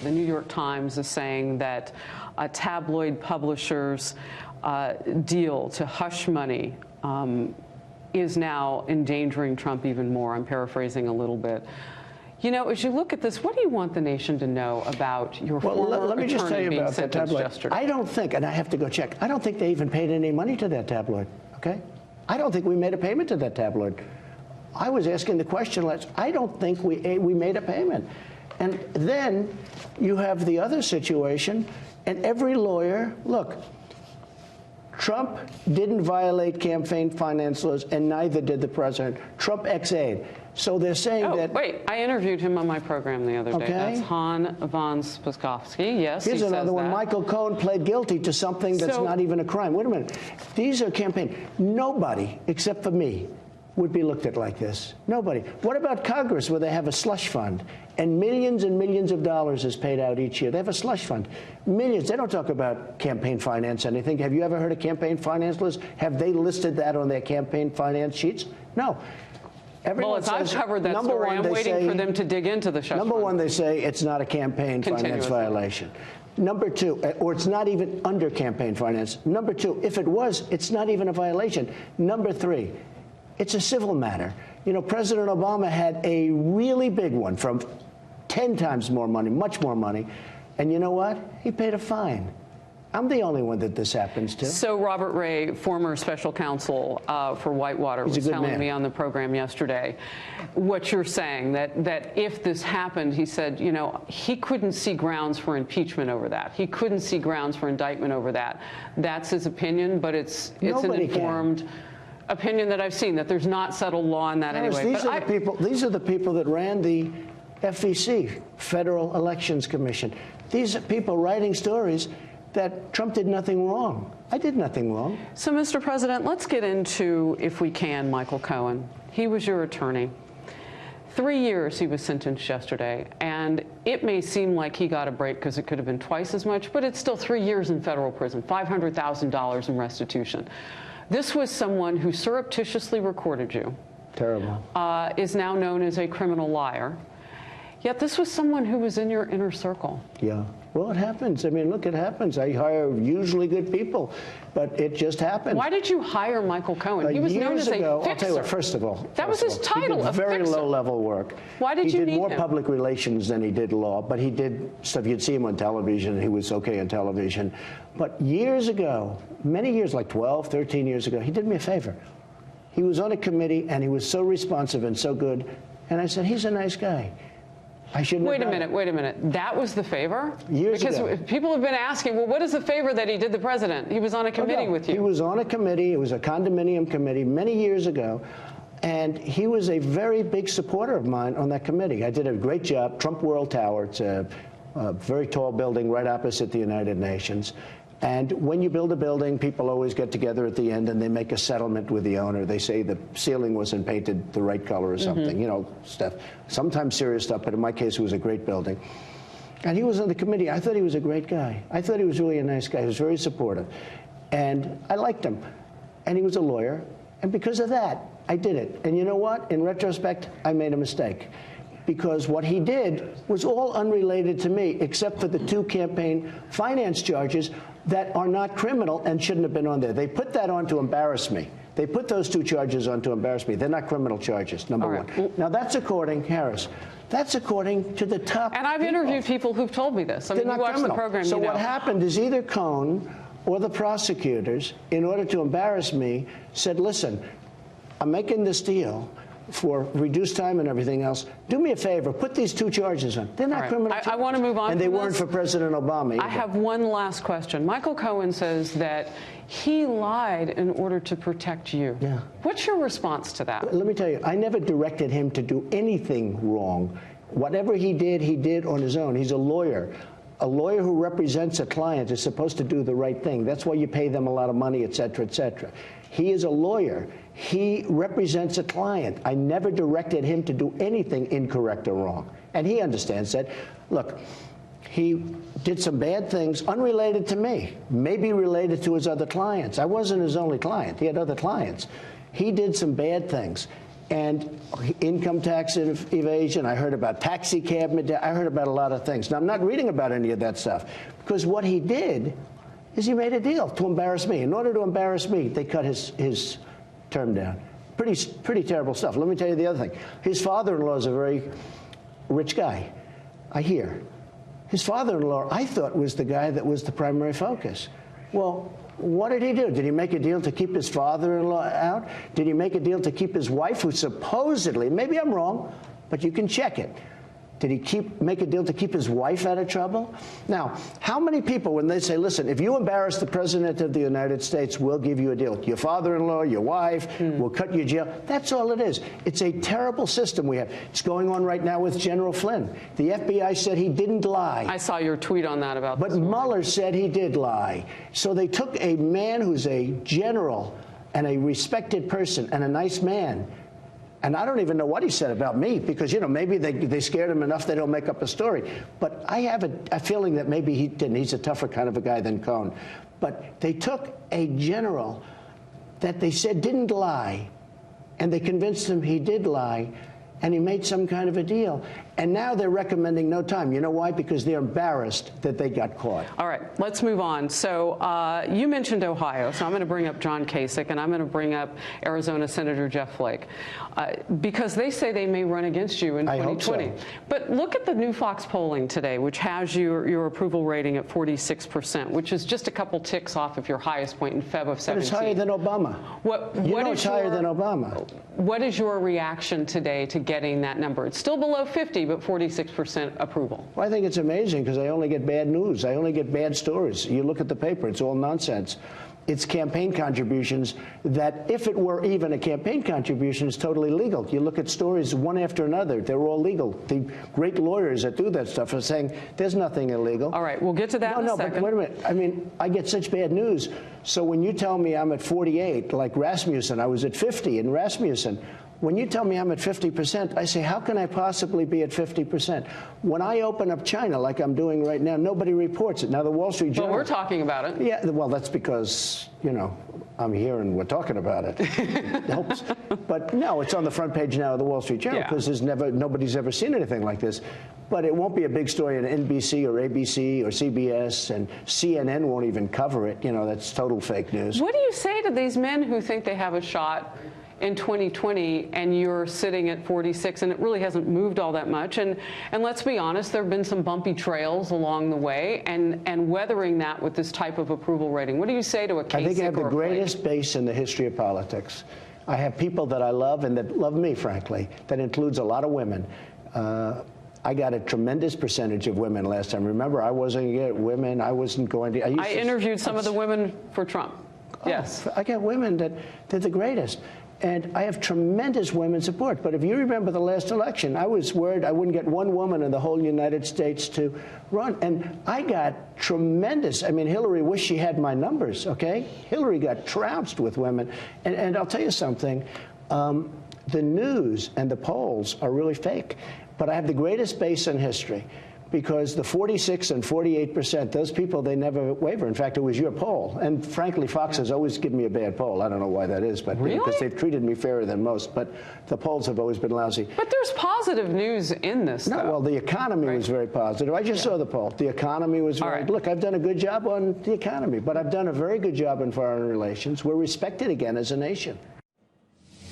The New York Times is saying that a tabloid publisher's deal to hush money is now endangering Trump even more. I'm paraphrasing a little bit. You know, as you look at this, what do you want the nation to know about your former let me just tell you about that tabloid. Yesterday? I don't think, and I have to go check, I don't think they even paid any money to that tabloid, okay? I don't think we made a payment to that tabloid. I was asking the question, I don't think we made a payment. And then you have the other situation, and every lawyer, look, Trump didn't violate campaign finance laws, and neither did the president. Trump ex-aid. So they're saying that... Wait, I interviewed him on my program the other day. That's Han von Spakovsky. Yes, Here's he another says one. that. Michael Cohen pled guilty to something that's not even a crime. Wait a minute. These are campaign. Nobody, except for me, would be looked at like this. Nobody. What about Congress, where they have a slush fund, and millions of dollars is paid out each year? They have a slush fund. Millions. They don't talk about campaign finance anything. Have you ever heard of campaign finance list? Have they listed that on their campaign finance sheets? No. Well, as I've covered that story, I'm waiting for them to dig into the slush fund. Number one, they say it's not a campaign finance violation. Number two, or it's not even under campaign finance. Number two, if it was, it's not even a violation. Number three, it's a civil matter. You know, President Obama had a really big one from 10 times more money, much more money. And you know what? He paid a fine. I'm the only one that this happens to. So Robert Ray, former special counsel for Whitewater, was telling me on the program yesterday what you're saying, that if this happened, he said, you know, he couldn't see grounds for impeachment over that. He couldn't see grounds for indictment over that. That's his opinion, but it's an informed opinion that I've seen, that there's not settled law in that anyway. These are the people that ran the FEC, Federal Elections Commission. These are people writing stories that Trump did nothing wrong. I did nothing wrong. So, Mr. President, let's get into, if we can, Michael Cohen. He was your attorney. 3 years he was sentenced yesterday, and it may seem like he got a break because it could have been twice as much, but it's still 3 years in federal prison, $500,000 in restitution. This was someone who surreptitiously recorded you. Terrible. Is now known as a criminal liar. Yet this was someone who was in your inner circle. Yeah. Well, it happens. I mean, look, it happens. I hire usually good people, but it just happened. Why did you hire Michael Cohen? He was known as a fixer. I'll tell you what, first of all. That was his title, a fixer. Very low-level work. Why did you need him? He did more public relations than he did law, but he did stuff. You'd see him on television. He was okay on television. But years ago, many years, like 12, 13 years ago, he did me a favor. He was on a committee, and he was so responsive and so good. And I said, he's a nice guy. I shouldn't Wait a minute. That was the favor? Years ago. Because people have been asking, well, what is the favor that he did the president? He was on a committee with you. He was on a committee. It was a condominium committee many years ago. And he was a very big supporter of mine on that committee. I did a great job. Trump World Tower. It's a very tall building right opposite the United Nations. And when you build a building, people always get together at the end and they make a settlement with the owner. They say the ceiling wasn't painted the right color or something, you know, stuff. Sometimes serious stuff, but in my case, it was a great building. And he was on the committee. I thought he was a great guy. I thought he was really a nice guy. He was very supportive. And I liked him. And he was a lawyer. And because of that, I did it. And you know what? In retrospect, I made a mistake. Because what he did was all unrelated to me, except for the 2 campaign finance charges that are not criminal and shouldn't have been on there. They put that on to embarrass me. They put those 2 charges on to embarrass me. They're not criminal charges, number one. Now, that's according, Harris, that's according to the top And I've interviewed people who've told me this. I mean, you watch the program, So what happened is either Cohen or the prosecutors, in order to embarrass me, said, listen, I'm making this deal for reduced time and everything else. Do me a favor, put these 2 charges on. They're not criminal charges. I want to move on. And they weren't for President Obama either. I have one last question. Michael Cohen says that he lied in order to protect you. Yeah. What's your response to that? Let me tell you, I never directed him to do anything wrong. Whatever he did on his own. He's a lawyer. A lawyer who represents a client is supposed to do the right thing. That's why you pay them a lot of money, et cetera, et cetera. He is a lawyer. He represents a client. I never directed him to do anything incorrect or wrong. And he understands that. Look, he did some bad things unrelated to me, maybe related to his other clients. I wasn't his only client. He had other clients. He did some bad things. and income tax evasion. I heard about taxi cab. I heard about a lot of things. Now, I'm not reading about any of that stuff, because what he did is he made a deal to embarrass me. In order to embarrass me, they cut his term down. Pretty terrible stuff. Let me tell you the other thing. His father-in-law is a very rich guy, I hear. His father-in-law, I thought, was the guy that was the primary focus. Well, what did he do? Did he make a deal to keep his father-in-law out? Did he make a deal to keep his wife, who supposedly, maybe I'm wrong, but you can check it. Did he make a deal to keep his wife out of trouble? Now, how many people, when they say, listen, if you embarrass the President of the United States, we'll give you a deal. Your father-in-law, your wife, we'll cut you jail. That's all it is. It's a terrible system we have. It's going on right now with General Flynn. The FBI said he didn't lie. I saw your tweet on that about But Mueller said he did lie. So they took a man who's a general and a respected person and a nice man, and I don't even know what he said about me, because, you know, maybe they scared him enough they don't make up a story. But I have a feeling that maybe he didn't. He's a tougher kind of a guy than Cohn. But they took a general that they said didn't lie, and they convinced him he did lie, and he made some kind of a deal. And now they're recommending no time. You know why? Because they're embarrassed that they got caught. All right, let's move on. So you mentioned Ohio, so I'm going to bring up John Kasich, and I'm going to bring up Arizona Senator Jeff Flake, because they say they may run against you in 2020. I hope so. But look at the new Fox polling today, which has your approval rating at 46%, which is just a couple ticks off of your highest point in Feb of 17. But it's higher than Obama. It's higher than Obama. What is your reaction today to getting that number? It's still below 50, but 46% approval. Well, I think it's amazing, because I only get bad news. I only get bad stories. You look at the paper, it's all nonsense. It's campaign contributions that, if it were even a campaign contribution, is totally legal. You look at stories one after another, they're all legal. The great lawyers that do that stuff are saying there's nothing illegal. All right, we'll get to that in a second. But wait a minute. I mean, I get such bad news. So when you tell me I'm at 48, like Rasmussen, I was at 50 in Rasmussen. When you tell me I'm at 50%, I say, how can I possibly be at 50%? When I open up China, like I'm doing right now, nobody reports it. Now, the Wall Street Journal... Well, we're talking about it. Yeah, well, that's because, you know, I'm here and we're talking about it. It helps. But no, it's on the front page now of the Wall Street Journal, because nobody's ever seen anything like this. But it won't be a big story on NBC or ABC or CBS, and CNN won't even cover it. You know, that's total fake news. What do you say to these men who think they have a shot in 2020 and you're sitting at 46 and it really hasn't moved all that much? And let's be honest, there have been some bumpy trails along the way, and weathering that with this type of approval rating. What do you say to a Kasich? I think I have the greatest base in the history of politics. I have people that I love and that love me, frankly. That includes a lot of women. I got a tremendous percentage of women last time. Remember, I wasn't going to get women. I wasn't going to. I interviewed some of the women for Trump. Yes. I got women that they're the greatest. And I have tremendous women support. But if you remember the last election, I was worried I wouldn't get one woman in the whole United States to run. And I got tremendous. I mean, Hillary wished she had my numbers, okay? Hillary got trounced with women. And I'll tell you something. The news and the polls are really fake. But I have the greatest base in history, because the 46 and 48%, those people, they never waver. In fact, it was your poll. And frankly, Fox has always given me a bad poll. I don't know why that is, but really? Because they've treated me fairer than most. But the polls have always been lousy. But there's positive news in this, No, though. well, the economy was very positive. I just saw the poll. The economy was very... Look, I've done a good job on the economy, but I've done a very good job in foreign relations. We're respected again as a nation.